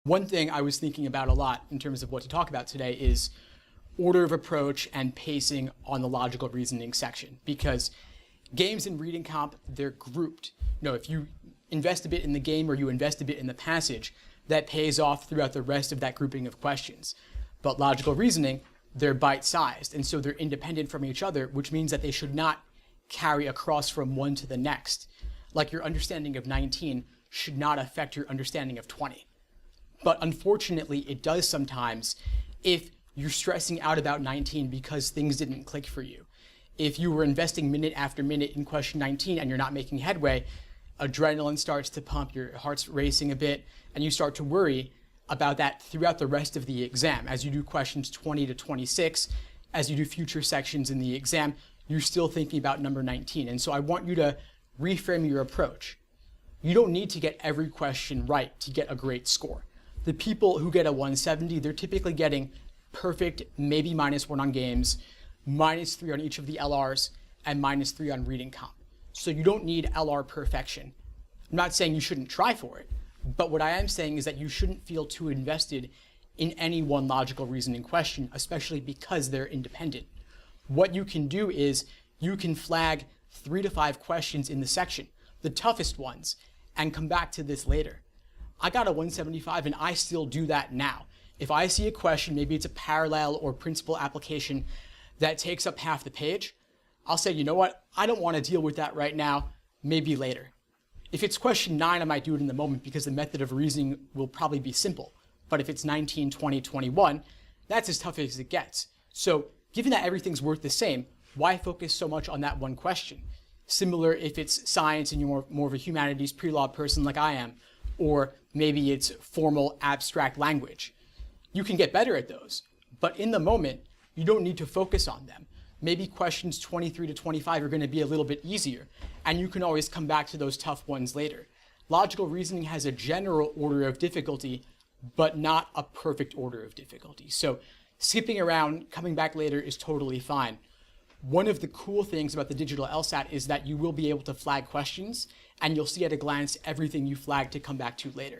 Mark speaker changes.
Speaker 1: One thing I was thinking about a lot in terms of what to talk about today is order of approach and pacing on the logical reasoning section, because games and reading comp, they're grouped. If you invest a bit in the game or you invest a bit in the passage, that pays off throughout the rest of that grouping of questions. But logical reasoning, they're bite-sized, and so they're independent from each other, which means that they should not carry across from one to the next. Like your understanding of 19 should not affect your understanding of 20. But unfortunately, it does sometimes if you're stressing out about 19 because things didn't click for you. If you were investing minute after minute in question 19 and you're not making headway, adrenaline starts to pump, your heart's racing a bit, and you start to worry about that throughout the rest of the exam. As you do questions 20 to 26, as you do future sections in the exam, you're still thinking about number 19. And so I want you to reframe your approach. You don't need to get every question right to get a great score. The people who get a 170, they're typically getting perfect, maybe -1 on games, -3 on each of the LRs, and -3 on reading comp. So you don't need LR perfection. I'm not saying you shouldn't try for it, but what I am saying is that you shouldn't feel too invested in any one logical reasoning question, especially because they're independent. What you can do is you can flag 3 to 5 questions in the section, the toughest ones, and come back to this later. I got a 175 and I still do that now. If I see a question, maybe it's a parallel or principal application that takes up half the page, I'll say, you know what, I don't want to deal with that right now, maybe later. If it's question 9, I might do it in the moment because the method of reasoning will probably be simple. But if it's 19, 20, 21, that's as tough as it gets. So given that everything's worth the same, why focus so much on that one question? Similar if it's science and you're more of a humanities pre-law person like I am, or maybe it's formal abstract language. You can get better at those, but in the moment, you don't need to focus on them. Maybe questions 23 to 25 are going to be a little bit easier, and you can always come back to those tough ones later. Logical reasoning has a general order of difficulty, but not a perfect order of difficulty. So skipping around, coming back later is totally fine. One of the cool things about the digital LSAT is that you will be able to flag questions, and you'll see at a glance everything you flagged to come back to later.